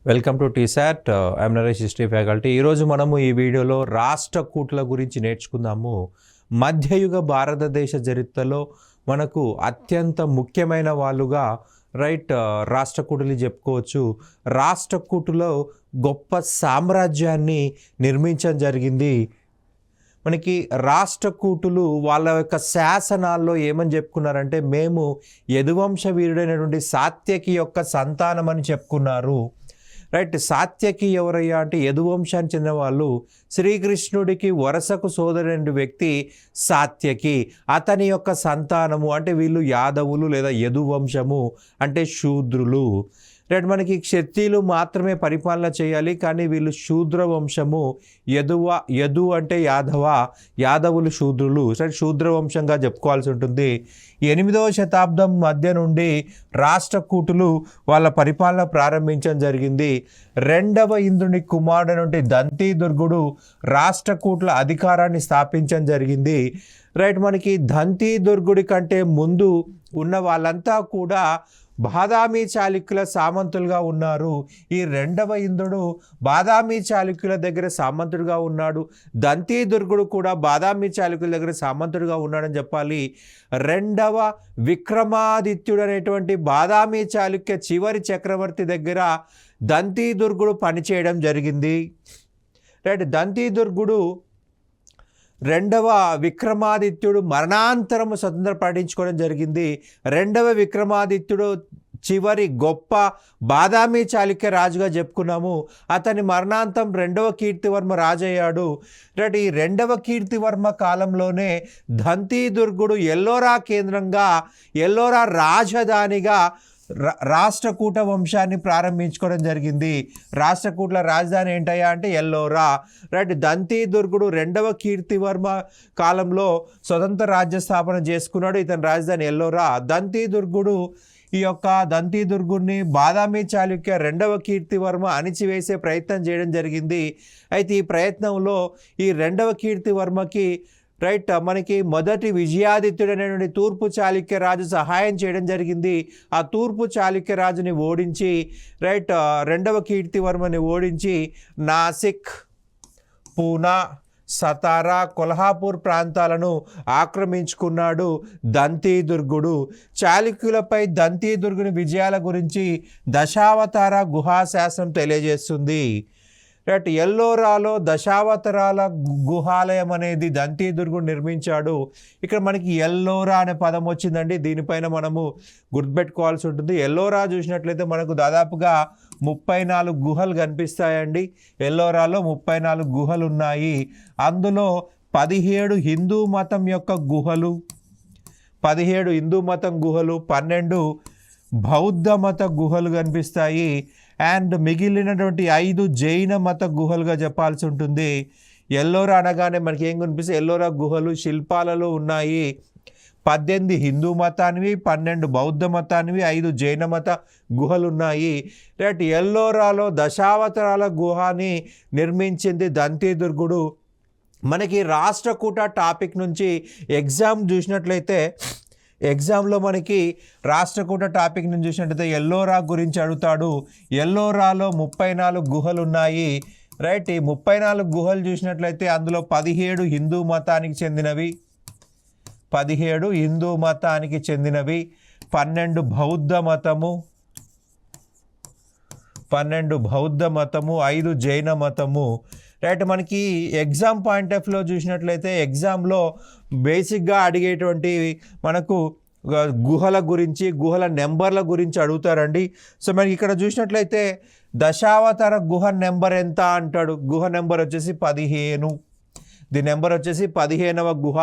Welcome to T-SAT. I'm Naresh, history faculty. ఈరోజు మనము ఈ వీడియోలో రాష్ట్రకూటుల గురించి నేర్చుకుందాము. మధ్యయుగ భారతదేశ చరిత్రలో మనకు అత్యంత ముఖ్యమైన వాళ్ళుగా రాష్ట్రకూటులు చెప్పుకోవచ్చు. రాష్ట్రకూటులో గొప్ప సామ్రాజ్యాన్ని నిర్మించడం జరిగింది. మనకి రాష్ట్రకూటులు వాళ్ళ యొక్క శాసనాల్లో ఏమని చెప్పుకున్నారంటే, మేము యదువంశ వీరుడైనటువంటి సాత్యకి యొక్క సంతానం అని చెప్పుకున్నారు. సాత్యకి ఎవరయ్యా అంటే యదువంశానికి చెందిన వాళ్ళు. శ్రీకృష్ణుడికి వరసకు సోదరుడి వ్యక్తి సాత్యకి, అతని యొక్క సంతానము. అంటే వీళ్ళు యాదవులు లేదా యదువంశము అంటే శూద్రులు. మనకి క్షత్రియులు మాత్రమే పరిపాలన చేయాలి, కానీ వీళ్ళు శూద్ర వంశము. యదు అంటే యాదవులు శూద్రులు. శూద్ర వంశంగా చెప్పుకోవాల్సి ఉంటుంది. 8వ శతాబ్దం మధ్య నుండి రాష్ట్రకూటులు వాళ్ళ పరిపాలన ప్రారంభించడం జరిగింది. 2వ ఇంద్రుని కుమారుడు నుండి దంతిదుర్గుడు రాష్ట్రకూటుల అధికారాన్ని స్థాపించడం జరిగింది. మనకి దంతిదుర్గుడి కంటే ముందు ఉన్న వాళ్ళంతా కూడా బాదామి చాళుక్యుల సామంతులుగా ఉన్నారు. ఈ 2వ ఇంద్రుడు బాదామి చాళుక్యుల దగ్గర సామంతుడుగా ఉన్నాడు. దంతిదుర్గుడు కూడా బాదామి చాళుక్యుల దగ్గర సామంతుడుగా ఉన్నాడని చెప్పాలి. 2వ విక్రమాదిత్యుడు అనేటువంటి బాదామి చాళుక్య చివరి చక్రవర్తి దగ్గర దంతిదుర్గుడు పనిచేయడం జరిగింది. దంతిదుర్గుడు 2వ విక్రమాదిత్యుడు మరణాంతరము స్వతంత్ర ప్రకటించుకోవడం జరిగింది. 2వ విక్రమాదిత్యుడు చివరి గొప్ప బాదామి చాళుక్య రాజుగా చెప్పుకున్నాము. అతని మరణాంతం 2వ కీర్తివర్మ రాజు అయ్యాడు. ఈ 2వ కీర్తివర్మ కాలంలోనే దంతిదుర్గుడు ఎల్లోరా కేంద్రంగా, ఎల్లోరా రాజధానిగా రాష్ట్రకూట వంశాన్ని ప్రారంభించుకోవడం జరిగింది. రాష్ట్రకూట్ల రాజధాని ఏంటయ్యా అంటే ఎల్లోరా. దంతిదుర్గుడు 2వ కీర్తివర్మ కాలంలో స్వతంత్ర రాజ్య స్థాపన చేసుకున్నాడు. ఇతని రాజధాని ఎల్లోరా. దంతిదుర్గుడిని బాదామి చాళుక్య 2వ కీర్తివర్మ అణిచివేసే ప్రయత్నం చేయడం జరిగింది. అయితే ఈ ప్రయత్నంలో ఈ 2వ కీర్తివర్మకి మనకి మొదటి విజయాదిత్యుడు అనేటువంటి తూర్పు చాళుక్య రాజు సహాయం చేయడం జరిగింది. ఆ తూర్పు చాళుక్య రాజుని ఓడించి 2వ కీర్తివర్మని ఓడించి నాసిక్, పూనా, సతారా, కొల్హాపూర్ ప్రాంతాలను ఆక్రమించుకున్నాడు దంతిదుర్గుడు. చాళుక్యులపై దంతిదుర్గుని విజయాల గురించి దశావతార గుహాశాసనం తెలియజేస్తుంది. ఎల్లోరాలో దశావతారాల గుహాలయం అనేది దంతిదుర్గుడు నిర్మించాడు. ఇక్కడ మనకి ఎల్లోరా అనే పదం వచ్చిందండి. దీనిపైన మనము గుర్తుపెట్టుకోవాల్సి ఉంటుంది. ఎల్లోరా చూసినట్లయితే మనకు దాదాపుగా 34 గుహలు కనిపిస్తాయండి. ఎల్లోరాలో 34 గుహలు ఉన్నాయి. అందులో 17 హిందూ మతం యొక్క గుహలు, 17 హిందూ మతం గుహలు, 12 బౌద్ధ మత గుహలు కనిపిస్తాయి. అండ్ మిగిలినటువంటి 5 జైన మత గుహలుగా చెప్పాల్సి ఉంటుంది. ఎల్లోరా అనగానే మనకి ఏం కనిపిస్తాయి? ఎల్లోరా గుహలు శిల్పాలలో ఉన్నాయి. 18 హిందూ మతానివి, 12 బౌద్ధ మతానివి, 5 జైన మత గుహలు ఉన్నాయి. ఎల్లోరాలో దశావతారాల గుహాని నిర్మించింది దంతిదుర్గుడు. మనకి రాష్ట్రకూట టాపిక్ నుంచి ఎగ్జామ్ చూసినట్లయితే, ఎగ్జామ్లో మనకి రాష్ట్రకూట టాపిక్ నుంచి చూసినట్లయితే ఎల్లోరా గురించి అడుగుతాడు. ఎల్లోరాలో 34 గుహలు ఉన్నాయి. ఈ 34 గుహలు చూసినట్లయితే అందులో 17 హిందూ మతానికి చెందినవి, 17 హిందూ మతానికి చెందినవి, 12 బౌద్ధ మతము, 12 బౌద్ధ మతము, 5 జైన మతము. మనకి ఎగ్జామ్ పాయింట్ ఆఫ్ వ్యూలో చూసినట్లయితే ఎగ్జామ్లో బేసిక్గా అడిగేటువంటి మనకు గుహల గురించి, గుహల నెంబర్ల గురించి అడుగుతారండి. సో మనకి ఇక్కడ చూసినట్లయితే దశావతార గుహ నెంబర్ ఎంత అంటాడు. గుహ నెంబర్ వచ్చేసి 15. దీని నెంబర్ వచ్చేసి 15వ గుహ.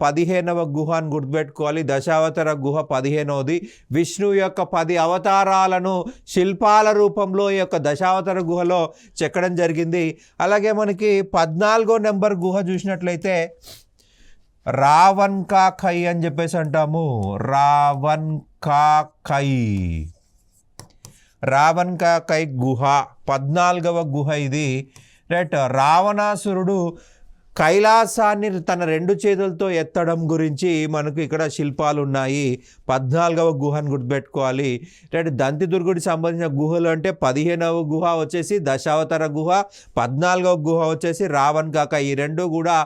15వ గుహ అని గుర్తుపెట్టుకోవాలి. దశావతార గుహ 15వది. విష్ణువు యొక్క 10 అవతారాలను శిల్పాల రూపంలో ఈ యొక్క దశావతార గుహలో చెక్కడం జరిగింది. అలాగే మనకి 14వ నెంబర్ గుహ చూసినట్లయితే రావణ్ కా ఖై అని చెప్పేసి అంటాము. రావణ్ కా ఖై గుహ 14వ గుహ ఇది. రావణాసురుడు కైలాసాన్ని తన 2 చేతులతో ఎత్తడం గురించి మనకు ఇక్కడ శిల్పాలు ఉన్నాయి. 14వ గుహను గుర్తుపెట్టుకోవాలి. దంతిదుర్గుడికి సంబంధించిన గుహలు అంటే 15వ గుహ వచ్చేసి దశావతార గుహ, 14వ గుహ వచ్చేసి రావణ్ కాక. ఈ 2 కూడా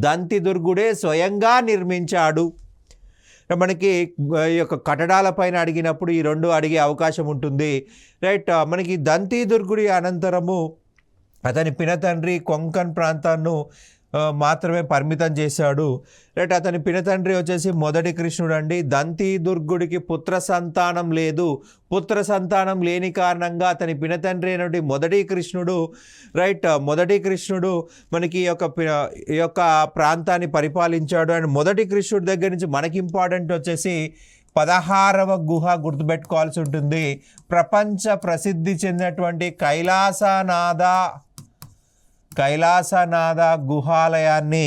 దంతిదుర్గుడే స్వయంగా నిర్మించాడు. మనకి ఈ యొక్క కట్టడాల పైన అడిగినప్పుడు ఈ 2 అడిగే అవకాశం ఉంటుంది. మనకి దంతిదుర్గుడి అనంతరము అతని పినతండ్రి కొంకణ్ ప్రాంతాన్ని మాత్రమే పరిమితం చేశాడు. అతని పినతండ్రి వచ్చేసి మొదటి కృష్ణుడు అండి. దంతిదుర్గుడికి పుత్ర సంతానం లేదు. పుత్ర సంతానం లేని కారణంగా అతని పినతండ్రి అయినటువంటి మొదటి కృష్ణుడు మనకి ఈ యొక్క ప్రాంతాన్ని పరిపాలించాడు. అండ్ మొదటి కృష్ణుడి దగ్గర నుంచి మనకి ఇంపార్టెంట్ వచ్చేసి 16వ గుహ గుర్తుపెట్టుకోవాల్సి ఉంటుంది. ప్రపంచ ప్రసిద్ధి చెందినటువంటి కైలాసనాథ గుహాలయాన్ని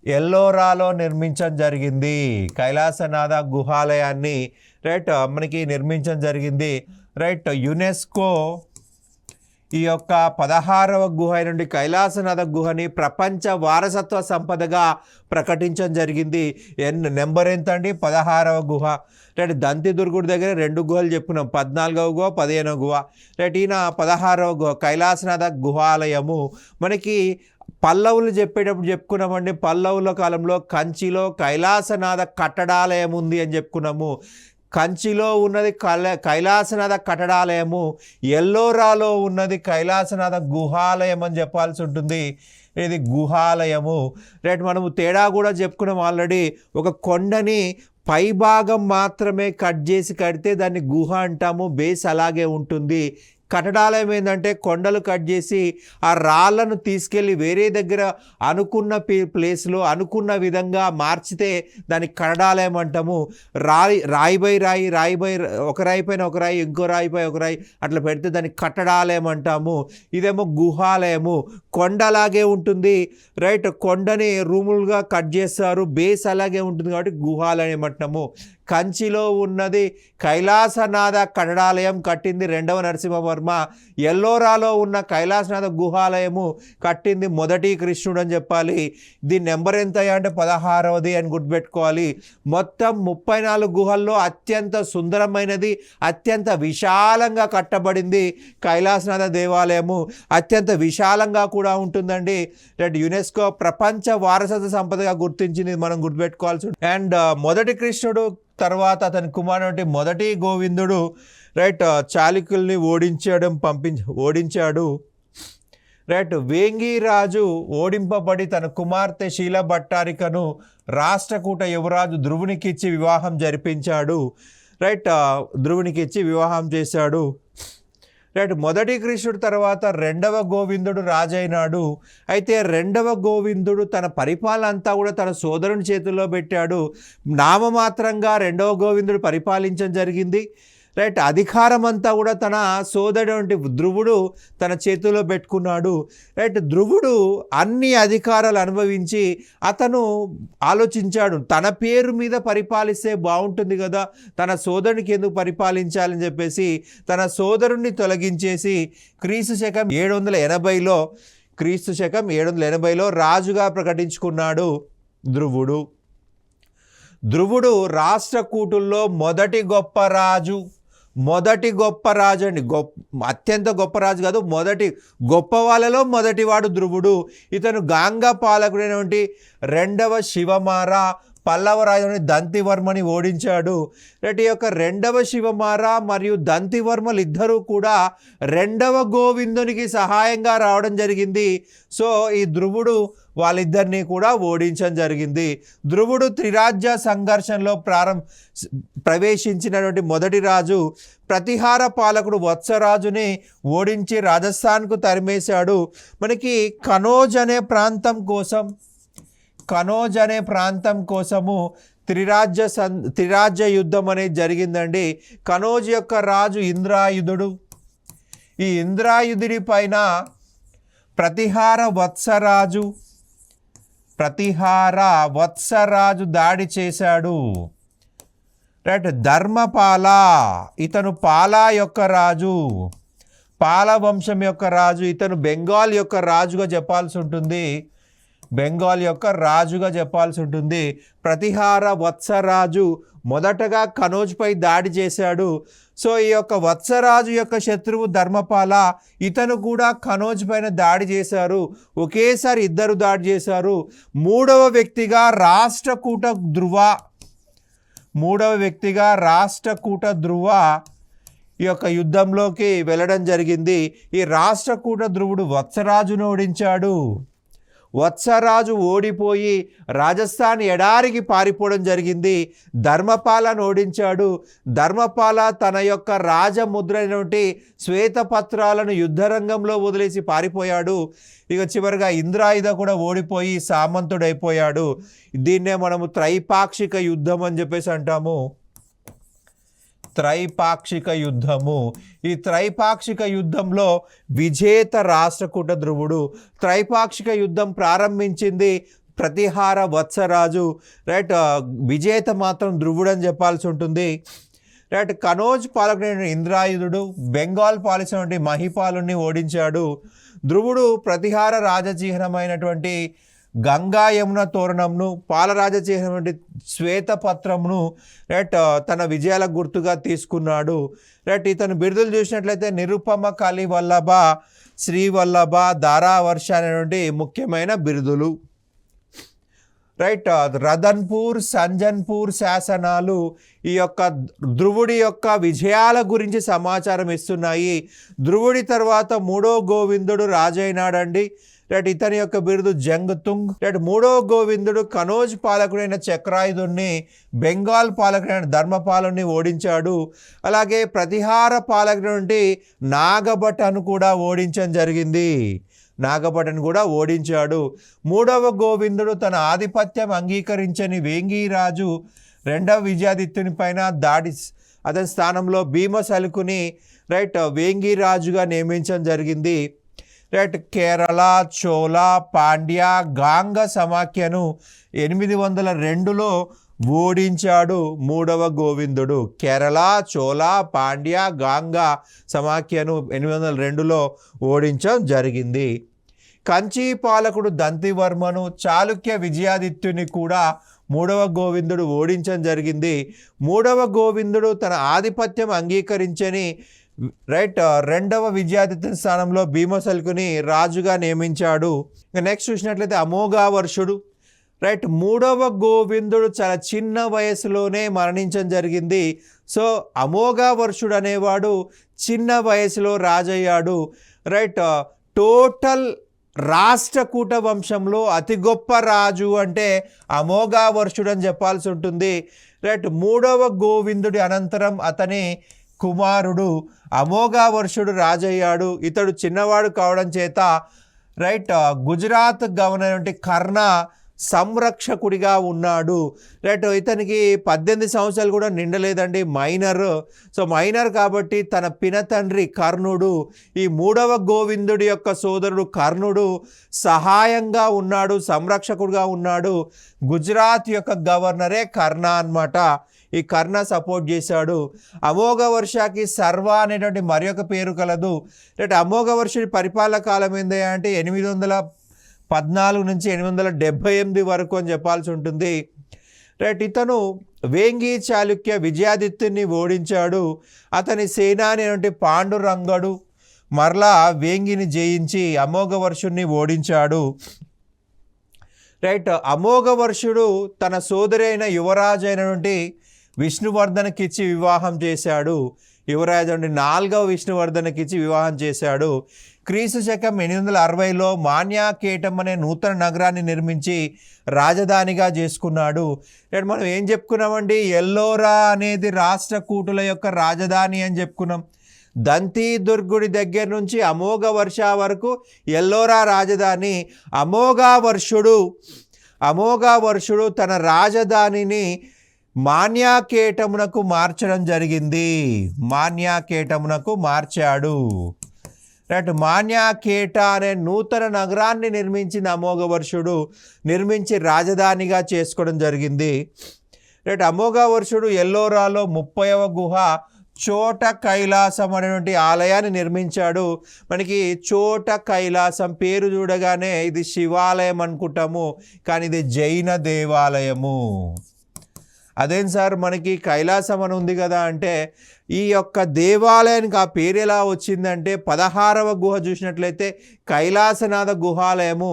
ఎల్లోరాలో నిర్మించడం జరిగింది. కైలాసనాథ గుహాలయాన్ని మనకి నిర్మించడం జరిగింది. యునెస్కో ఈ యొక్క 16వ గుహ నుండి కైలాసనాథ గుహని ప్రపంచ వారసత్వ సంపదగా ప్రకటించడం జరిగింది. నెంబర్ ఎంత అండి? 16వ గుహ. దంతిదుర్గుడి దగ్గర 2 గుహలు చెప్పుకున్నాం, 14వ గుహ, 15వ గుహ. ఈయన 16వ గుహ కైలాసనాథ గుహాలయము. మనకి పల్లవులు చెప్పేటప్పుడు చెప్పుకున్నామండి. పల్లవుల కాలంలో కంచిలో కైలాసనాథ కట్టడాలయం ఉంది అని చెప్పుకున్నాము. కంచిలో ఉన్నది కైలాసనాథ కట్టడాలయము, ఎల్లోరాలో ఉన్నది కైలాసనాథ గుహాలయం అని చెప్పాల్సి ఉంటుంది. ఇది గుహాలయము. మనము తేడా కూడా చెప్పుకున్నాం ఆల్రెడీ. ఒక కొండని పైభాగం మాత్రమే కట్ చేసి కడితే దాన్ని గుహ అంటాము, బేస్ అలాగే ఉంటుంది. కట్టడాలయం ఏంటంటే కొండలు కట్ చేసి ఆ రాళ్లను తీసుకెళ్ళి వేరే దగ్గర అనుకున్న ప్లేస్లో అనుకున్న విధంగా మార్చితే దానికి కట్టడాలయం అంటాము. రాయి బై ఒక రాయి పైన ఒక రాయి, ఇంకో రాయిపై ఒక రాయి అట్లా పెడితే దానికి కట్టడాలయం అంటాము. ఇదేమో గుహాలయము, కొండలాగే ఉంటుంది. కొండని రూములుగా కట్ చేస్తారు, బేస్ అలాగే ఉంటుంది కాబట్టి గుహాలయం అంటాము. కంచిలో ఉన్నది కైలాసనాథ కట్టడాలయం కట్టింది 2వ నరసింహవర్మ. ఎల్లోరాలో ఉన్న కైలాసనాథ గుహాలయము కట్టింది మొదటి కృష్ణుడు అని చెప్పాలి. దీని నెంబర్ ఎంత అంటే 16వది అని గుర్తుపెట్టుకోవాలి. మొత్తం 34 గుహల్లో అత్యంత సుందరమైనది, అత్యంత విశాలంగా కట్టబడింది కైలాసనాథ దేవాలయము. అత్యంత విశాలంగా కూడా ఉంటుందండి. యునెస్కో ప్రపంచ వారసత్వ సంపదగా గుర్తించింది, మనం గుర్తుపెట్టుకోవాల్సి. అండ్ మొదటి కృష్ణుడు తర్వాత అతని కుమారుడు మొదటి గోవిందుడు చాళుక్యుల్ని ఓడించాడు. వేంగిరాజు ఓడింపబడి తన కుమార్తె శీలభట్టారికను రాష్ట్రకూట యువరాజు ధ్రువునికిచ్చి వివాహం జరిపించాడు. ధ్రువునికిచ్చి వివాహం చేశాడు. మొదటి కృష్ణుడు తర్వాత 2వ గోవిందుడు రాజైనాడు. అయితే 2వ గోవిందుడు తన పరిపాలన అంతా కూడా తన సోదరుని చేతుల్లో పెట్టాడు. నామమాత్రంగా 2వ గోవిందుడు పరిపాలించడం జరిగింది. అధికారం అంతా కూడా తన సోదరుడు ధ్రువుడు తన చేతిలో పెట్టుకున్నాడు. ధ్రువుడు అన్ని అధికారాలు అనుభవించి అతను ఆలోచించాడు, తన పేరు మీద పరిపాలిస్తే బాగుంటుంది కదా, తన సోదరునికి ఎందుకు పరిపాలించాలని చెప్పేసి తన సోదరుణ్ణి తొలగించేసి క్రీస్తు శకం 780లో రాజుగా ప్రకటించుకున్నాడు ధ్రువుడు రాష్ట్రకూటుల్లో మొదటి గొప్ప రాజు అండి. అత్యంత గొప్ప రాజు కాదు, మొదటి గొప్ప వాళ్ళలో మొదటివాడు ధ్రువుడు. ఇతను గాంగ పాలకుడైనటువంటి 2వ శివమార పల్లవ రాజుని దంతివర్మని ఓడించాడు. ఈ యొక్క 2వ శివమార మరియు దంతివర్మలు ఇద్దరూ కూడా 2వ గోవిందునికి సహాయంగా రావడం జరిగింది. సో ఈ ధ్రువుడు వాళ్ళిద్దరినీ కూడా ఓడించడం జరిగింది. ధ్రువుడు త్రిరాజ్య సంఘర్షణలో ప్రవేశించినటువంటి మొదటి రాజు. ప్రతిహార పాలకుడు వత్సరాజుని ఓడించి రాజస్థాన్కు తరిమేశాడు. మనకి కనోజ్ అనే ప్రాంతం కోసము త్రిరాజ్య యుద్ధం అనేది జరిగిందండి. కనోజ్ యొక్క రాజు ఇంద్రాయుధుడు. ఈ ఇంద్రాయుధుడి పైన ప్రతిహార వత్సరాజు దాడి చేశాడు. ధర్మపాల, ఇతను పాలా యొక్క రాజు, పాల వంశం యొక్క రాజు. ఇతను బెంగాల్ యొక్క రాజుగా చెప్పాల్సి ఉంటుంది. బెంగాల్ యొక్క రాజుగా చెప్పాల్సి ఉంటుంది. ప్రతిహార వత్సరాజు మొదటగా కనోజ్పై దాడి చేశాడు. సో ఈ యొక్క వత్సరాజు యొక్క శత్రువు ధర్మపాల, ఇతను కూడా కనోజ్ పైన దాడి చేశారు. ఒకేసారి ఇద్దరు దాడి చేశారు. మూడవ వ్యక్తిగా రాష్ట్రకూట ధ్రువ ఈ యొక్క యుద్ధంలోకి వెళ్ళడం జరిగింది. ఈ రాష్ట్రకూట ధ్రువుడు వత్సరాజును ఓడించాడు. వత్సరాజు ఓడిపోయి రాజస్థాన్ ఎడారికి పారిపోవడం జరిగింది. ధర్మపాలను ఓడించాడు. ధర్మపాల తన యొక్క రాజముద్ర అయినటువంటి శ్వేతపత్రాలను యుద్ధరంగంలో వదిలేసి పారిపోయాడు. ఇక చివరిగా ఇంద్రాయుధ కూడా ఓడిపోయి సామంతుడైపోయాడు. దీన్నే మనము త్రైపాక్షిక యుద్ధం అని చెప్పేసి అంటాము. త్రైపాక్షిక యుద్ధము. ఈ త్రైపాక్షిక యుద్ధంలో విజేత రాష్ట్రకూట ధ్రువుడు. త్రైపాక్షిక యుద్ధం ప్రారంభించింది ప్రతిహార వత్సరాజు, రైట్. విజేత మాత్రం ధ్రువుడు అని చెప్పాల్సి ఉంటుంది, రైట్. కనోజ్ పాలకుడైన ఇంద్రాయుధుడు బెంగాల్ పాలిసినటువంటి మహిపాలుని ఓడించాడు. ధ్రువుడు ప్రతిహార రాజచిహ్నమైనటువంటి గంగా యమున తోరణంను, పాలరాజచిహ్నమైనటువంటి శ్వేతపత్రంను, రైట్, తన విజయాల గుర్తుగా తీసుకున్నాడు, రైట్. ఇతను బిరుదులు చూసినట్లయితే నిరుపమ కలివల్లభ, శ్రీవల్లభ, ధారావర్ష అనేటువంటి ముఖ్యమైన బిరుదులు, రైట్. రతన్పూర్, సంజన్పూర్ శాసనాలు ఈ యొక్క ధ్రువుడి యొక్క విజయాల గురించి సమాచారం ఇస్తున్నాయి. ధ్రువుడి తర్వాత మూడో గోవిందుడు రాజైనాడండి, రైట్. ఇతని యొక్క బిరుదు జంగ్తుంగ్, రైట్. మూడో గోవిందుడు కనోజ్ పాలకుడైన చక్రాయుధుడిని, బెంగాల్ పాలకుడైన ధర్మపాలుని ఓడించాడు. అలాగే ప్రతిహార పాలకుడి నాగభటను కూడా ఓడించడం జరిగింది. నాగభటను కూడా ఓడించాడు. మూడవ గోవిందుడు తన ఆధిపత్యం అంగీకరించని వేంగిరాజు రెండవ విజయాదిత్యుని పైన అతని స్థానంలో భీమసలుకుని, రైట్, వేంగిరాజుగా నియమించడం జరిగింది, రైట్. కేరళ, చోళ, పాండ్య, గాంగ సమాఖ్యను 802లో ఓడించాడు మూడవ గోవిందుడు. కేరళ, చోళ, పాండ్య, గాంగ సమాఖ్యను 802లో ఓడించడం జరిగింది. కంచి పాలకుడు దంతివర్మను, చాళుక్య విజయాదిత్యుని కూడా మూడవ గోవిందుడు ఓడించడం జరిగింది. మూడవ గోవిందుడు తన ఆధిపత్యం అంగీకరించని, రైట్, రెండవ విజయాదిత్యుని స్థానంలో భీమసల్కుని రాజుగా నియమించాడు. నెక్స్ట్ చూసినట్లయితే అమోఘవర్షుడు, రైట్. మూడవ గోవిందుడు చాలా చిన్న వయసులోనే మరణించడం జరిగింది. సో అమోఘవర్షుడు అనేవాడు చిన్న వయసులో రాజయ్యాడు, రైట్. టోటల్ రాష్ట్రకూట వంశంలో అతి గొప్ప రాజు అంటే అమోఘవర్షుడు అని చెప్పాల్సి ఉంటుంది, రైట్. మూడవ గోవిందుడి అనంతరం అతని కుమారుడు అమోఘవర్షుడు రాజయ్యాడు. ఇతడు చిన్నవాడు కావడం చేత, రైట్, గుజరాత్ గవర్నర్ కర్ణ సంరక్షకుడిగా ఉన్నాడు, రైట్. ఇతనికి 18 సంవత్సరాలు కూడా నిండలేదండి, మైనర్. సో మైనర్ కాబట్టి తన పినతండ్రి కర్ణుడు, ఈ మూడవ గోవిందుడి యొక్క సోదరుడు కర్ణుడు సహాయంగా ఉన్నాడు, సంరక్షకుడిగా ఉన్నాడు. గుజరాత్ యొక్క గవర్నరే కర్ణ అన్నమాట. ఈ కర్ణ సపోర్ట్ చేశాడు. అమోఘవర్షకి సర్వ అనేటువంటి మరి ఒక పేరు కలదు, రైట్. అమోఘవర్షుడి పరిపాలన కాలం ఏంది అంటే 814 నుంచి 878 వరకు అని చెప్పాల్సి ఉంటుంది, రైట్. ఇతను వేంగి చాళుక్య విజయాదిత్యుని ఓడించాడు. అతని సేనాని అయినటువంటి పాండురంగడు మరలా వేంగిని జయించి అమోఘవర్షుడిని ఓడించాడు, రైట్. అమోఘవర్షుడు తన సోదరి అయిన యువరాజు అయినటువంటి విష్ణువర్ధనకిచ్చి వివాహం చేశాడు. యువరాజు అంటే 4వ విష్ణువర్ధనకిచ్చి వివాహం చేశాడు. క్రీస్తు శకం 860లో మాన్యాకేటం అనే నూతన నగరాన్ని నిర్మించి రాజధానిగా చేసుకున్నాడు. మనం ఏం చెప్పుకున్నామండి, ఎల్లోరా అనేది రాష్ట్రకూటుల యొక్క రాజధాని అని చెప్పుకున్నాం. దంతి దుర్గుడి దగ్గర నుంచి అమోఘవర్ష వరకు ఎల్లోరా రాజధాని. అమోఘవర్షుడు తన రాజధానిని మాన్యాకేటమునకు మార్చడం జరిగింది. మాన్యాకేటమునకు మార్చాడు, రైట్. మాన్యాకేట అనే నూతన నగరాన్ని నిర్మించిన అమోఘవర్షుడు నిర్మించి రాజధానిగా చేసుకోవడం జరిగింది, రైట్. అమోఘవర్షుడు ఎల్లోరాలో 30వ గుహ చోట కైలాసం అనేటువంటి ఆలయాన్ని నిర్మించాడు. మనకి చోట కైలాసం పేరు చూడగానే ఇది శివాలయం అనుకుంటాము, కానీ ఇది జైన దేవాలయము. అదేం సార్ మనకి కైలాసం అని ఉంది కదా అంటే, ఈ యొక్క దేవాలయానికి ఆ పేరు ఎలా వచ్చిందంటే 16వ గుహ చూసినట్లయితే కైలాసనాథ గుహాలయము,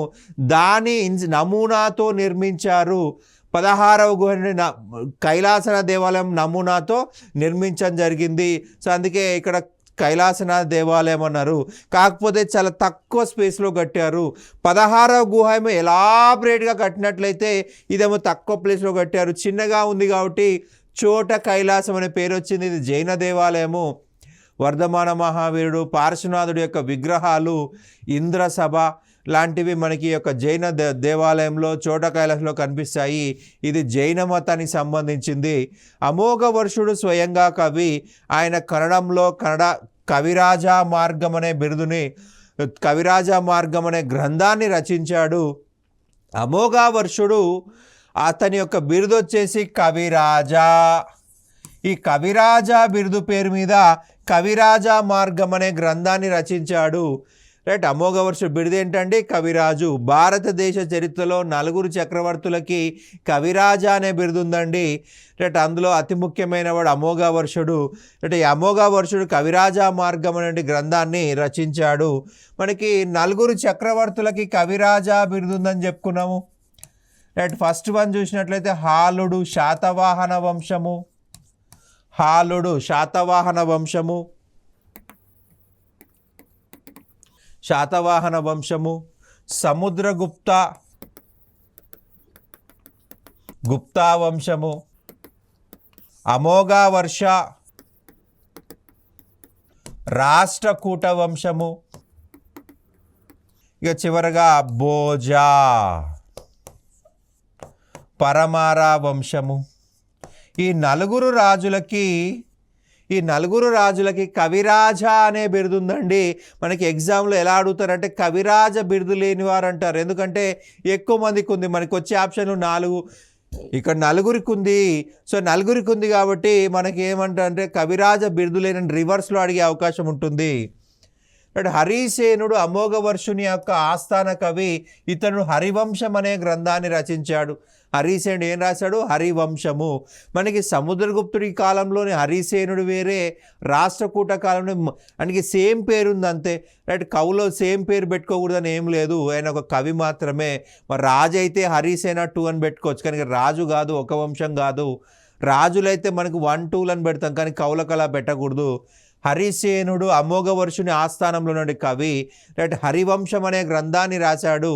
దాని నమూనాతో నిర్మించారు. 16వ గుహ కైలాసనాథ దేవాలయం నమూనాతో నిర్మించడం జరిగింది. సో అందుకే ఇక్కడ కైలాసనాథ దేవాలయం అన్నారు. కాకపోతే చాలా తక్కువ స్పేస్లో కట్టారు. 16వ గుహ ఏమో ఎలాబరేట్గా కట్టినట్లయితే ఇదేమో తక్కువ ప్లేస్లో కట్టారు, చిన్నగా ఉంది కాబట్టి చోట కైలాసం అనే పేరు వచ్చింది. ఇది జైన దేవాలయము. వర్ధమాన మహావీరుడు, పార్శ్వనాథుడి యొక్క విగ్రహాలు, ఇంద్రసభ లాంటివి మనకి యొక్క జైన దేవాలయంలో చోట కైలాసంలో కనిపిస్తాయి. ఇది జైన మతానికి సంబంధించింది. అమోఘ వర్షుడు స్వయంగా కవి. ఆయన కన్నడంలో కవిరాజా మార్గం అనే బిరుదుని, కవిరాజా మార్గం అనే గ్రంథాన్ని రచించాడు. అమోఘ వర్షుడు అతని యొక్క బిరుదు వచ్చేసి కవిరాజా. ఈ కవిరాజా బిరుదు పేరు మీద కవిరాజా మార్గం అనే గ్రంథాన్ని రచించాడు. రైట్. అమోఘ వర్షుడు బిరుదు ఏంటండి? కవిరాజు. భారతదేశ చరిత్రలో 4 చక్రవర్తులకి కవిరాజా అనే బిరుదు ఉందండి. రైట్. అందులో అతి ముఖ్యమైన వాడు అమోఘ వర్షుడు. రైట్. ఈ అమోఘ వర్షుడు కవిరాజా మార్గం అనే గ్రంథాన్ని రచించాడు. మనకి 4 చక్రవర్తులకి కవిరాజా బిరుదు ఉందని చెప్పుకున్నాము. రైట్. ఫస్ట్ వన్ చూసినట్లయితే హాలుడు, శాతవాహన వంశము. హాలుడు శాతవాహన వంశము, శాతవాహన వంశము. సముద్రగుప్త, గుప్తా వంశము. అమోఘ వర్ష, రాష్ట్రకూట వంశము. ఇక చివరగా భోజా, పరమారా వంశము. ఈ నలుగురు రాజులకి కవిరాజా అనే బిరుదు ఉందండి. మనకి ఎగ్జామ్లో ఎలా అడుగుతారంటే కవిరాజ బిరుదు లేనివారు అంటారు. ఎందుకంటే ఎక్కువ మందికి ఉంది. మనకి వచ్చే ఆప్షన్లు 4, ఇక్కడ 4కి ఉంది. సో 4కి ఉంది కాబట్టి మనకి ఏమంటారంటే కవిరాజ బిరుదు లేని రివర్స్లో అడిగే అవకాశం ఉంటుంది. హరిసేనుడు అమోఘ వర్షుని యొక్క ఆస్థాన కవి. ఇతను హరివంశం అనే గ్రంథాన్ని రచించాడు. హరిసేనుడు ఏం రాశాడు? హరివంశము. మనకి సముద్రగుప్తుడి కాలంలోని హరిసేనుడు వేరే, రాష్ట్రకూట కాలంలో మనకి సేమ్ పేరు ఉంది అంతే. రైట్. కవులో సేమ్ పేరు పెట్టుకోకూడదని ఏం లేదు, ఆయన ఒక కవి మాత్రమే. మరి రాజు అయితే హరిసేన 2 అని పెట్టుకోవచ్చు, కానీ రాజు కాదు, ఒక వంశం కాదు. రాజులైతే మనకు 1, 2 అని పెడతాం, కానీ కవులకు అలా పెట్టకూడదు. హరిసేనుడు అమోఘ వర్షుని ఆస్థానంలో నుండి కవి. రైట్. హరివంశం అనే గ్రంథాన్ని రాశాడు.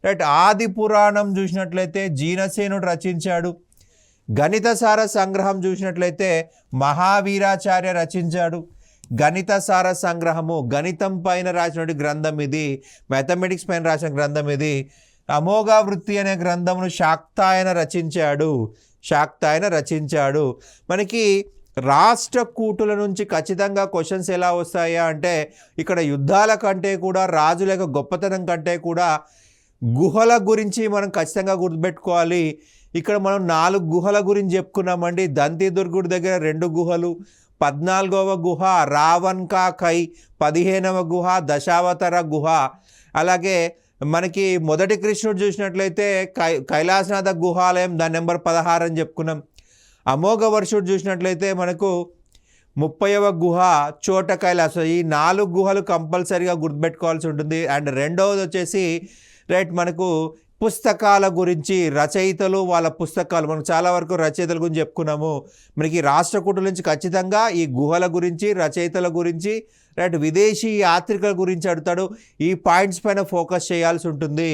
రైట్. ఆది పురాణం చూసినట్లయితే జీనసేనుడు రచించాడు. గణితసార సంగ్రహం చూసినట్లయితే మహావీరాచార్య రచించాడు. గణితసార సంగ్రహము గణితం పైన రాసినటువంటి గ్రంథం ఇది, మ్యాథమెటిక్స్ పైన రాసిన గ్రంథం ఇది. అమోఘ వృత్తి అనే గ్రంథమును శాక్తాయన రచించాడు. మనకి రాష్ట్రకూటుల నుంచి ఖచ్చితంగా క్వశ్చన్స్ ఎలా వస్తాయా అంటే, ఇక్కడ యుద్ధాల కంటే కూడా, రాజుల యొక్క గొప్పతనం కంటే కూడా గుహల గురించి మనం ఖచ్చితంగా గుర్తుపెట్టుకోవాలి. ఇక్కడ మనం 4 గుహల గురించి చెప్పుకున్నామండి. దంతిదుర్గుడి దగ్గర 2 గుహలు, 14వ గుహ రావణ్ కా కై, 15వ గుహ దశావతార గుహ. అలాగే మనకి మొదటి కృష్ణుడు చూసినట్లయితే కైలాసనాథ గుహాలయం, దాని నెంబర్ 16 అని చెప్పుకున్నాం. అమోఘ వర్షుడు చూసినట్లయితే మనకు 30వ గుహ చోట కైలాసం. ఈ 4 గుహలు కంపల్సరీగా గుర్తుపెట్టుకోవాల్సి ఉంటుంది. అండ్ రెండవది వచ్చేసి రైట్, మనకు పుస్తకాల గురించి, రచయితలు, వాళ్ళ పుస్తకాలు, మనం చాలా వరకు రచయితల గురించి చెప్పుకున్నాము. మనకి రాష్ట్రకూటుల నుంచి ఖచ్చితంగా ఈ గుహల గురించి, రచయితల గురించి, రైట్, విదేశీ యాత్రికుల గురించి అడుగుతాడు. ఈ పాయింట్స్ పైన ఫోకస్ చేయాల్సి ఉంటుంది.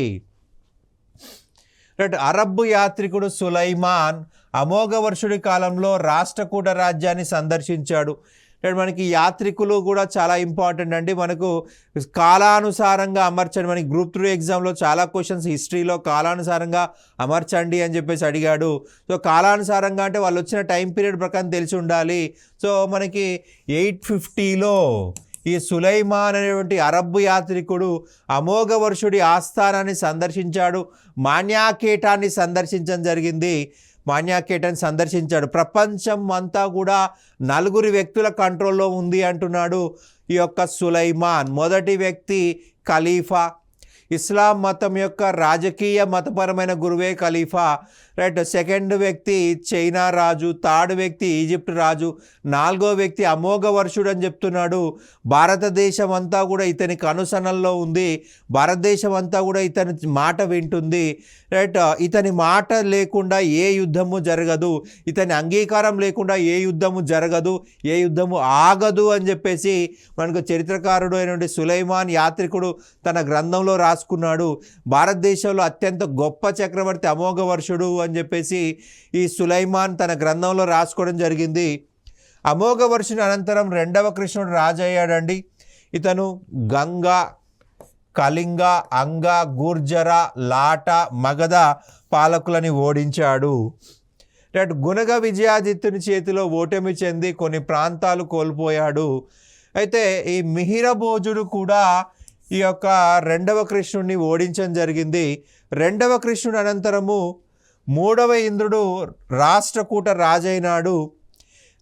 రైట్. అరబ్బు యాత్రికుడు సులైమాన్ అమోఘ వర్షుడి కాలంలో రాష్ట్రకూట రాజ్యాన్ని సందర్శించాడు. మనకి యాత్రికులు కూడా చాలా ఇంపార్టెంట్ అండి. మనకు కాలానుసారంగా అమర్చండి. మనకి గ్రూప్ 3 ఎగ్జామ్లో చాలా క్వశ్చన్స్ హిస్టరీలో కాలానుసారంగా అమర్చండి అని చెప్పేసి అడిగాడు. సో కాలానుసారంగా అంటే వాళ్ళు వచ్చిన టైం పీరియడ్ ప్రకారం తెలిసి ఉండాలి. సో మనకి 850లో ఈ సులైమాన్ అనేటువంటి అరబ్బు యాత్రికుడు అమోఘ వర్షుడి ఆస్థానాన్ని సందర్శించాడు. మాన్యాకేటాన్ని సందర్శించడం జరిగింది. మాన్యాకేటన్ సందర్శించాడు. ప్రపంచం అంతా కూడా 4 వ్యక్తుల కంట్రోల్లో ఉంది అంటున్నాడు ఈ యొక్క సులైమాన్. మొదటి వ్యక్తి ఖలీఫా, ఇస్లాం మతం యొక్క రాజకీయ మతపరమైన గురువే ఖలీఫా, రైట్. సెకండ్ వ్యక్తి చైనా రాజు, థర్డ్ వ్యక్తి ఈజిప్ట్ రాజు, 4వ వ్యక్తి అమోఘ వర్షుడు అని చెప్తున్నాడు. భారతదేశం అంతా కూడా ఇతనికి అనుసరణలో ఉంది, భారతదేశం అంతా కూడా ఇతని మాట వింటుంది, రైట్. ఇతని మాట లేకుండా ఏ యుద్ధము జరగదు, ఇతని అంగీకారం లేకుండా ఏ యుద్ధము జరగదు, ఏ యుద్ధము ఆగదు అని చెప్పేసి మనకు చరిత్రకారుడు అయినటువంటి సులైమాన్ యాత్రికుడు తన గ్రంథంలో రాసుకున్నాడు. భారతదేశంలో అత్యంత గొప్ప చక్రవర్తి అమోఘ వర్షుడు అని చెప్పేసి ఈ సులైమాన్ తన గ్రంథంలో రాసుకోవడం జరిగింది. అమోఘ వర్షుని అనంతరం 2వ కృష్ణుడు రాజు అయ్యాడండి. ఇతను గంగ, కళింగ, అంగ, గుర్జర, లాట, మగధ పాలకులని ఓడించాడు. రైట్. గుణగ విజయాదిత్యుని చేతిలో ఓటమి చెంది కొన్ని ప్రాంతాలు కోల్పోయాడు. అయితే ఈ మిహిరభోజుడు కూడా ఈ యొక్క 2వ కృష్ణుడిని ఓడించడం జరిగింది. 2వ కృష్ణుడు అనంతరము 3వ ఇంద్రుడు రాష్ట్రకూట రాజైనాడు.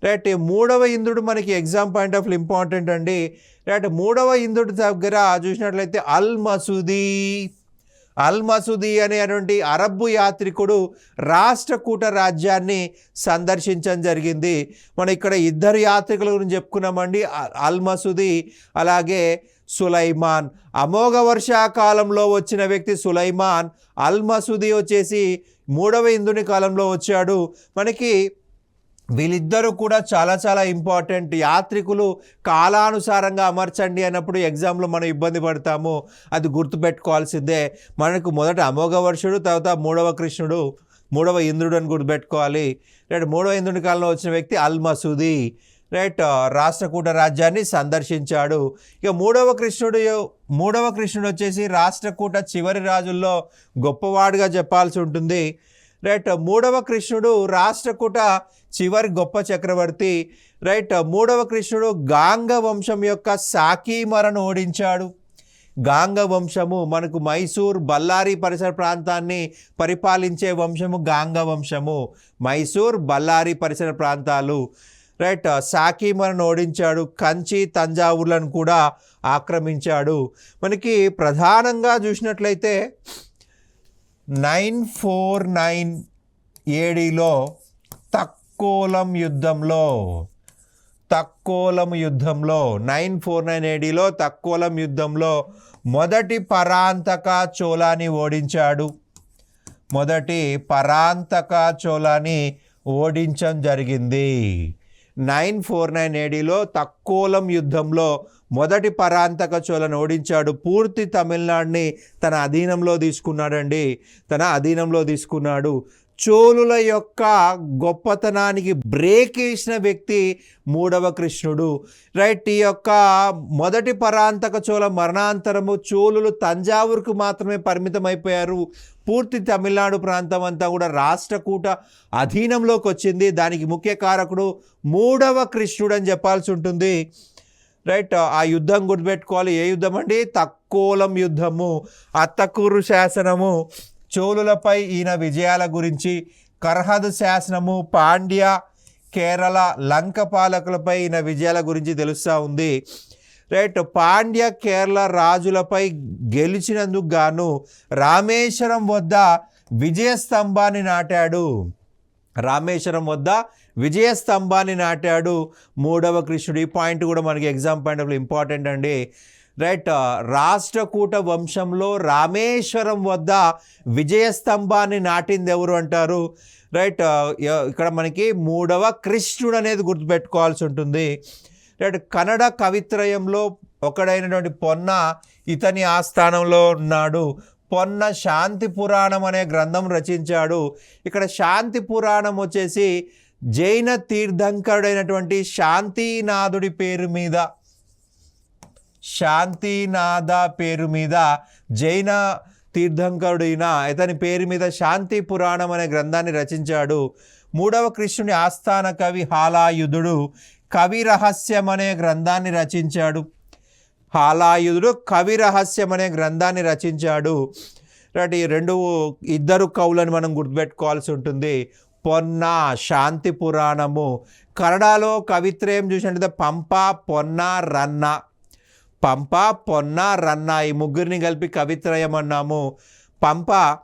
రైట్. 3వ ఇంద్రుడు మనకి ఎగ్జామ్ పాయింట్ ఆఫ్ ఇంపార్టెంట్ అండి. రైట్. 3వ ఇంద్రుడి దగ్గర చూసినట్లయితే అల్ మసూది అనేటువంటి అరబ్బు యాత్రికుడు రాష్ట్రకూట రాజ్యాన్ని సందర్శించడం జరిగింది. మనం ఇక్కడ 2 యాత్రికుల గురించి చెప్పుకున్నామండి, అల్ మసూది అలాగే సులైమాన్. అమోఘ వర్షాకాలంలో వచ్చిన వ్యక్తి సులైమాన్, అల్ మసూది వచ్చేసి 3వ ఇంద్రుని కాలంలో వచ్చాడు. మనకి వీళ్ళిద్దరూ కూడా చాలా చాలా ఇంపార్టెంట్. యాత్రికులు కాలానుసారంగా అమర్చండి అన్నప్పుడు ఎగ్జామ్లో మనం ఇబ్బంది పడతాము, అది గుర్తుపెట్టుకోవాల్సిందే. మనకు మొదట అమోఘ వర్షుడు, తర్వాత 3వ కృష్ణుడు, 3వ ఇంద్రుడు అని గుర్తుపెట్టుకోవాలి. రైట్. 3వ ఇంద్రుని కాలంలో వచ్చిన వ్యక్తి అల్ మసూది, రైట్, రాష్ట్రకూట రాజ్యాన్ని సందర్శించాడు. ఇక 3వ కృష్ణుడు వచ్చేసి రాష్ట్రకూట చివరి రాజుల్లో గొప్పవాడుగా చెప్పాల్సి ఉంటుంది. రైట్. 3వ కృష్ణుడు రాష్ట్రకూట చివరి గొప్ప చక్రవర్తి. రైట్. 3వ కృష్ణుడు గాంగ వంశం యొక్క సాకీమరను ఓడించాడు. గాంగ వంశము మనకు మైసూర్, బళ్ళారి పరిసర ప్రాంతాన్ని పరిపాలించే వంశము గాంగ వంశము. మైసూర్, బళ్ళారి పరిసర ప్రాంతాలు. రైట్. సాకీమరను ఓడించాడు. కంచి, తంజావూర్లను కూడా ఆక్రమించాడు. మనకి ప్రధానంగా చూసినట్లయితే 949 ఏడీలో తక్కోలం యుద్ధంలో 949 ఏడీలో తక్కోలం యుద్ధంలో మొదటి పరాంతక చోళాని ఓడించాడు. మొదటి పరాంతక చోళాని ఓడించడం జరిగింది. 949 ఏడీలో తక్కోలం యుద్ధంలో మొదటి పరాంతక చోళను ఓడించాడు. పూర్తి తమిళనాడుని తన అధీనంలో తీసుకున్నాడు. చోళుల యొక్క గొప్పతనానికి బ్రేక్ వేసిన వ్యక్తి 3వ కృష్ణుడు. రైట్. ఈ యొక్క మొదటి పరాంతక చోళ మరణాంతరము చోళులు తంజావూరుకు మాత్రమే పరిమితం అయిపోయారు. పూర్తి తమిళనాడు ప్రాంతం అంతా కూడా రాష్ట్రకూట అధీనంలోకి వచ్చింది. దానికి ముఖ్య కారకుడు 3వ కృష్ణుడు అని చెప్పాల్సి ఉంటుంది. రైట్. ఆ యుద్ధం గుర్తుపెట్టుకోవాలి. ఏ యుద్ధం అండి? తక్కోలం యుద్ధము. అత్తకూరు శాసనము చోళులపై ఈయన విజయాల గురించి, కర్హద్ శాసనము పాండ్య, కేరళ, లంక పాలకులపై ఈయన విజయాల గురించి తెలుస్తూ ఉంది. రైట్. పాండ్య, కేరళ రాజులపై గెలిచినందుకు గాను రామేశ్వరం వద్ద విజయస్తంభాన్ని నాటాడు 3వ కృష్ణుడు. ఈ పాయింట్ కూడా మనకి ఎగ్జామ్ పాయింట్ ఆఫ్ ఇంపార్టెంట్ అండి. రైట్. రాష్ట్రకూట వంశంలో రామేశ్వరం వద్ద విజయస్తంభాన్ని నాటింది ఎవరు అంటారు? రైట్. ఇక్కడ మనకి 3వ కృష్ణుడు అనేది గుర్తుపెట్టుకోవాల్సి ఉంటుంది. రైట్. కన్నడ కవిత్రయంలో ఒకడైనటువంటి పొన్న ఇతని ఆస్థానంలో ఉన్నాడు. పొన్న శాంతి పురాణం అనే గ్రంథం రచించాడు. ఇక్కడ శాంతి పురాణం వచ్చేసి జైన తీర్థంకరుడైనటువంటి శాంతినాథుడి పేరు మీద, శాంతినాథ పేరు మీద జైన తీర్థంకరుడైన ఇతని పేరు మీద శాంతి పురాణం అనే గ్రంథాన్ని రచించాడు. 3వ కృష్ణుని ఆస్థాన కవి హాలాయుధుడు కవి రహస్యం అనే గ్రంథాన్ని రచించాడు. రైట్. ఈ ఇద్దరు కవులను మనం గుర్తుపెట్టుకోవాల్సి ఉంటుంది. పొన్న శాంతి పురాణము. కన్నడలో కవిత్రయం చూసినట్లయితే పంప, పొన్న, రన్న. పంప, పొన్న, రన్న ఈ ముగ్గురిని కలిపి కవిత్రయం అన్నాము. పంప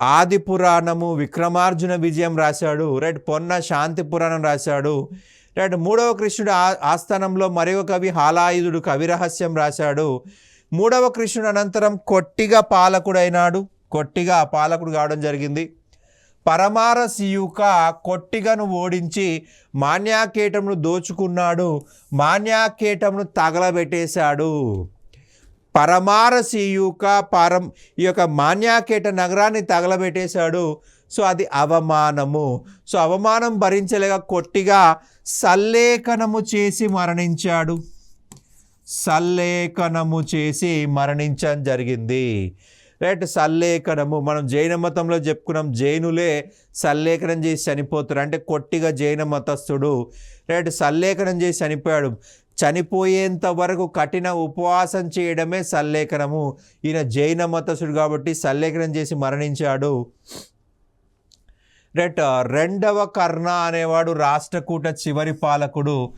ఆది పురాణము, విక్రమార్జున విజయం రాశాడు. రైట్. పొన్న శాంతి పురాణం రాశాడు. రైట్. మూడవ కృష్ణుడు ఆస్థానంలో మరొక కవి హాలాయుధుడు కవిరహస్యం రాశాడు. మూడవ కృష్ణుడు అనంతరం కొట్టిగా పాలకుడైనాడు. కొట్టిగా పాలకుడు కావడం జరిగింది. పరమారసియుక కొట్టిగను ఓడించి మాన్యాకేటమును దోచుకున్నాడు. మాన్యాకేటమును తగలబెట్టేశాడు. పరమారసియుక ఈ యొక్క మాన్యాకేట నగరాన్ని తగలబెట్టేశాడు. సో అది అవమానము. సో అవమానం భరించలేక కొట్టిగా సల్లేఖనము చేసి మరణించాడు. సల్లేఖనము చేసి మరణించడం జరిగింది. రైట్. సల్లేఖనము మనం జైన మతంలో చెప్పుకున్నాం. జైనులే సల్లేఖనం చేసి చనిపోతారు. అంటే కొట్టిగా జైన మతస్థుడు. రైట్. సల్లేఖనం చేసి చనిపోయాడు. చనిపోయేంత వరకు కఠిన ఉపవాసం చేయడమే సల్లేఖనము. ఈయన జైన మతస్థుడు కాబట్టి సల్లేఖనం చేసి మరణించాడు. రైట్. రెండవ కర్ణ అనేవాడు రాష్ట్రకూట చివరి పాలకుడు.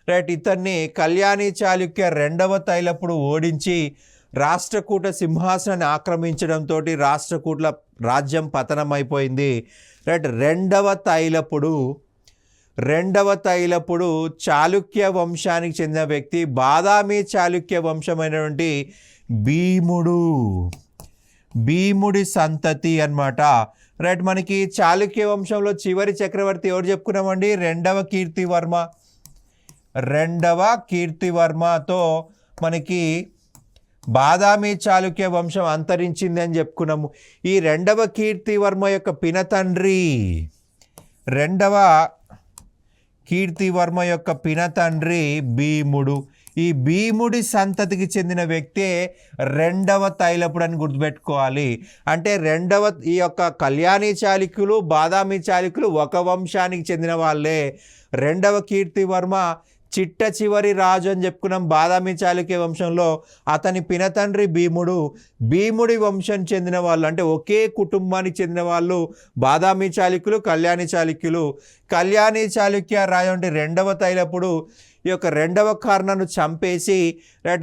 రైట్. ఇతన్ని కళ్యాణి చాళుక్య రెండవ తైలపుడు ఓడించి రాష్ట్రకూట సింహాసనాన్ని ఆక్రమించడంతో రాష్ట్రకూట్ల రాజ్యం పతనమైపోయింది. రైట్. రెండవ తైలపుడు చాళుక్య వంశానికి చెందిన వ్యక్తి. బాదామి చాళుక్య వంశమైనటువంటి భీముడి సంతతి అన్నమాట. రైట్. మనకి చాళుక్య వంశంలో చివరి చక్రవర్తి ఎవరు చెప్పుకున్నామండి? రెండవ కీర్తివర్మతో మనకి బాదామి చాళుక్య వంశం అంతరించింది అని చెప్పుకున్నాము. ఈ రెండవ కీర్తివర్మ యొక్క పినతండ్రి భీముడు. ఈ భీముడి సంతతికి చెందిన వ్యక్తే రెండవ తైలపుడు అని గుర్తుపెట్టుకోవాలి. అంటే ఈ యొక్క కళ్యాణి చాళుక్యులు, బాదామి చాళుక్యులు ఒక వంశానికి చెందిన వాళ్ళే. రెండవ కీర్తివర్మ చిట్ట చివరి రాజు అని చెప్పుకున్నాం బాదామి చాళుక్య వంశంలో. అతని పినతండ్రి భీముడి వంశం చెందిన వాళ్ళు, అంటే ఒకే కుటుంబానికి చెందిన వాళ్ళు బాదామి చాళుక్యులు, కళ్యాణి చాళుక్యులు. కళ్యాణి చాళుక్య రాజు అంటే రెండవ తైలపుడు ఈ యొక్క రెండవ కర్ణను చంపేసి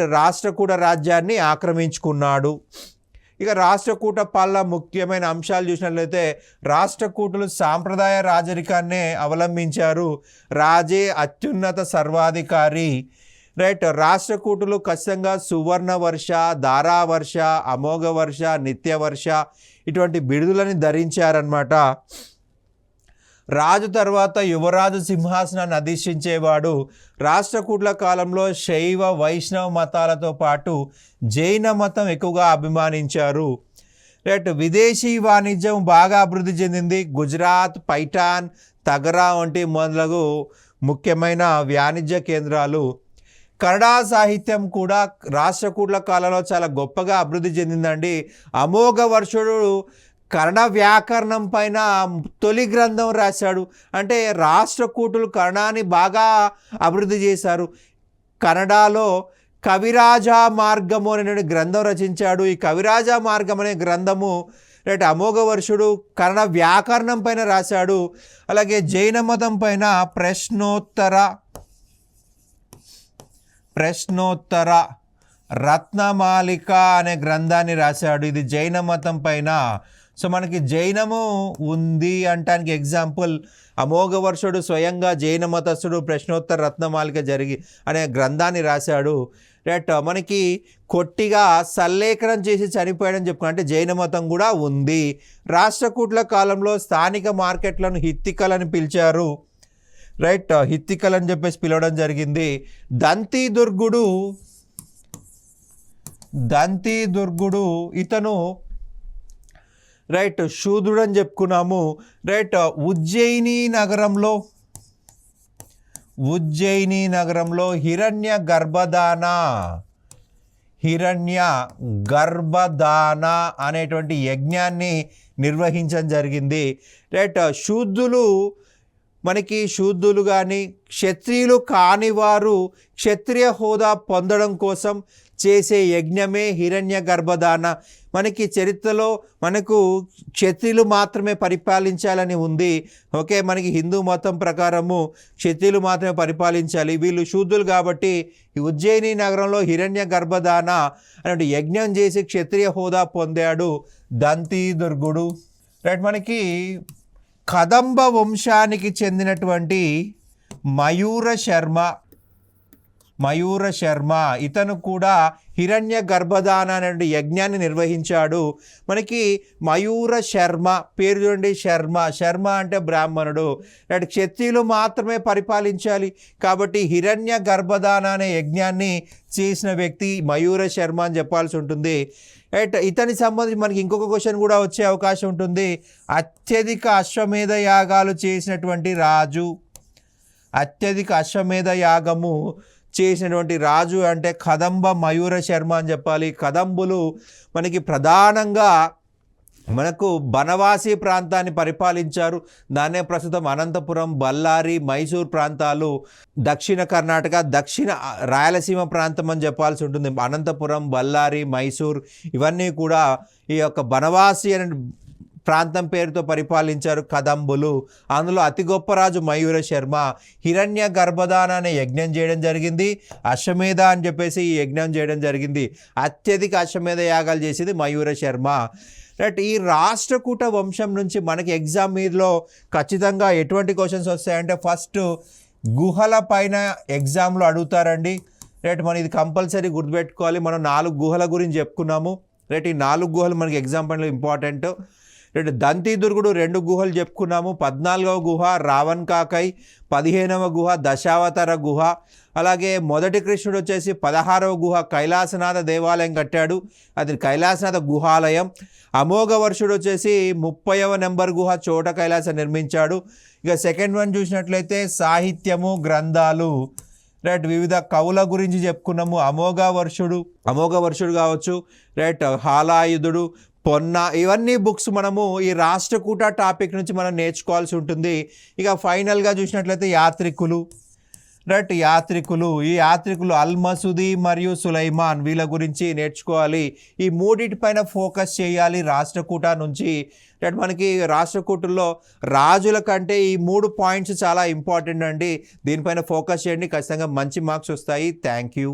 రాష్ట్రకూట రాజ్యాన్ని ఆక్రమించుకున్నాడు. ఇక రాష్ట్రకూట పాలన ముఖ్యమైన అంశాలు చూసినట్లయితే రాష్ట్రకూటులు సాంప్రదాయ రాజరికాన్నే అవలంబించారు. రాజే అత్యున్నత సర్వాధికారి. రైట్. రాష్ట్రకూటులు ఖచ్చితంగా సువర్ణ వర్ష, ధారావర్ష, అమోఘ వర్ష, నిత్యవర్ష ఇటువంటి బిరుదులని ధరించారన్నమాట. రాజు తర్వాత యువరాజు సింహాసనాన్ని అధిష్ఠించేవాడు. రాష్ట్రకూట్ల కాలంలో శైవ వైష్ణవ మతాలతో పాటు జైన మతం ఎక్కువగా అభిమానించారు. రైట్. విదేశీ వాణిజ్యం బాగా అభివృద్ధి చెందింది. గుజరాత్, పైఠాన్, తగరా వంటి మొదలగు ముఖ్యమైన వాణిజ్య కేంద్రాలు. కన్నడ సాహిత్యం కూడా రాష్ట్రకూట్ల కాలంలో చాలా గొప్పగా అభివృద్ధి చెందిందండి. అమోఘ వర్షుడు కన్నడ వ్యాకరణం పైన తొలి గ్రంథం రాశాడు. అంటే రాష్ట్రకూటులు కన్నడాన్ని బాగా అభివృద్ధి చేశారు. కన్నడలో కవిరాజా మార్గము అనే గ్రంథం రచించాడు. ఈ కవిరాజా మార్గం అనే గ్రంథము అమోఘ వర్షుడు కన్నడ వ్యాకరణం పైన రాశాడు. అలాగే జైన మతం పైన ప్రశ్నోత్తర రత్నమాలిక అనే గ్రంథాన్ని రాశాడు. ఇది జైన మతం పైన. సో మనకి జైనము ఉంది అంటానికి ఎగ్జాంపుల్ అమోఘ వర్షుడు స్వయంగా జైన మతస్థుడు ప్రశ్నోత్తర రత్నమాలిక అనే గ్రంథాన్ని రాశాడు. రైట్. మనకి కొట్టిగా సల్లేఖనం చేసి చనిపోయాడని చెప్పుకున్నా. అంటే జైన మతం కూడా ఉంది. రాష్ట్రకూట్ల కాలంలో స్థానిక మార్కెట్లను హిత్తికలని పిలిచారు. రైట్. హిత్తికల్ అని చెప్పేసి పిలవడం జరిగింది. దంతిదుర్గుడు ఇతను రైట్ శూద్రుడు అని చెప్పుకున్నాము. రైట్. ఉజ్జయిని నగరంలో హిరణ్య గర్భదాన అనేటువంటి యజ్ఞాన్ని నిర్వహించడం జరిగింది. రైట్. శూద్రులు మనకి శూద్రులు కానీ క్షత్రియులు కాని వారు క్షత్రియ హోదా పొందడం కోసం చేసే యజ్ఞమే హిరణ్య గర్భదాన. మనకి చరిత్రలో మనకు క్షత్రియులు మాత్రమే పరిపాలించాలని ఉంది. ఓకే, మనకి హిందూ మతం ప్రకారము క్షత్రియులు మాత్రమే పరిపాలించాలి, వీళ్ళు శూద్రులు కాబట్టి ఈ ఉజ్జయిని నగరంలో హిరణ్య గర్భదాన అనే యజ్ఞం చేసి క్షత్రియ హోదా పొందాడు దంతి దుర్గుడు. రైట్, మనకి కదంబ వంశానికి చెందినటువంటి మయూర శర్మ ఇతను కూడా హిరణ్య గర్భదాన అనే యజ్ఞాన్ని నిర్వహించాడు. మనకి మయూర శర్మ పేరు చూడండి, శర్మ అంటే బ్రాహ్మణుడు. అంటే క్షత్రియులు మాత్రమే పరిపాలించాలి కాబట్టి హిరణ్య గర్భదాన అనే యజ్ఞాన్ని చేసిన వ్యక్తి మయూర శర్మ అని చెప్పాల్సి ఉంటుంది. రైట్, ఇతనికి సంబంధించి మనకి ఇంకొక క్వశ్చన్ కూడా వచ్చే అవకాశం ఉంటుంది. అత్యధిక అశ్వమేధ యాగాలు చేసినటువంటి రాజు, అత్యధిక అశ్వమేధ యాగము చేసినటువంటి రాజు అంటే కదంబ మయూర శర్మ అని చెప్పాలి. కదంబులు మనకి ప్రధానంగా మనకు బనవాసి ప్రాంతాన్ని పరిపాలించారు. దాన్నే ప్రస్తుతం అనంతపురం, బళ్ళారి, మైసూర్ ప్రాంతాలు, దక్షిణ కర్ణాటక, దక్షిణ రాయలసీమ ప్రాంతం అని చెప్పాల్సి ఉంటుంది. అనంతపురం, బళ్ళారి, మైసూర్ ఇవన్నీ కూడా ఈ యొక్క బనవాసి అనే ప్రాంతం పేరుతో పరిపాలించారు కదంబులు. అందులో అతి గొప్ప రాజు మయూర శర్మ. హిరణ్య గర్భదాన అనే యజ్ఞం చేయడం జరిగింది. అశ్వమేధ అని చెప్పేసి ఈ యజ్ఞం చేయడం జరిగింది. అత్యధిక అశ్వమేధ యాగాలు చేసేది మయూర శర్మ. రైట్, ఈ రాష్ట్రకూట వంశం నుంచి మనకి ఎగ్జామ్ మీదలో ఖచ్చితంగా ఎటువంటి క్వశ్చన్స్ వస్తాయంటే ఫస్ట్ గుహల పైన ఎగ్జామ్లో అడుగుతారండి. రైట్, మనం ఇది కంపల్సరీ గుర్తుపెట్టుకోవాలి. మనం 4 గుహల గురించి చెప్పుకున్నాము. రైట్, ఈ 4 గుహలు మనకి ఎగ్జామ్ పైన ఇంపార్టెంట్. రైట్, దంతి దుర్గుడు 2 గుహలు చెప్పుకున్నాము. 14వ గుహ రావణ్ కాకై, 15వ గుహ దశావతార గుహ. అలాగే మొదటి కృష్ణుడు వచ్చేసి 16వ గుహ కైలాసనాథ దేవాలయం కట్టాడు, అది కైలాసనాథ గుహాలయం. అమోఘ వర్షుడు వచ్చేసి 30వ నెంబర్ గుహ చోట కైలాసం నిర్మించాడు. ఇక సెకండ్ వన్ చూసినట్లయితే సాహిత్యము, గ్రంథాలు. రైట్, వివిధ కవుల గురించి చెప్పుకున్నాము. అమోఘ వర్షుడు కావచ్చు, రైట్, హాలాయుధుడు, పొన్న, ఇవన్నీ బుక్స్ మనము ఈ రాష్ట్రకూట టాపిక్ నుంచి మనం నేర్చుకోవాల్సి ఉంటుంది. ఇక ఫైనల్గా చూసినట్లయితే యాత్రికులు. రైట్, ఈ యాత్రికులు అల్-మసూది మరియు సులైమాన్, వీళ్ళ గురించి నేర్చుకోవాలి. ఈ మూడింటిపైన ఫోకస్ చేయాలి రాష్ట్రకూట నుంచి. రైట్, మనకి రాష్ట్రకూటుల్లో రాజుల కంటే ఈ 3 పాయింట్స్ చాలా ఇంపార్టెంట్ అండి. దీనిపైన ఫోకస్ చేయండి, ఖచ్చితంగా మంచి మార్క్స్ వస్తాయి. Thank you.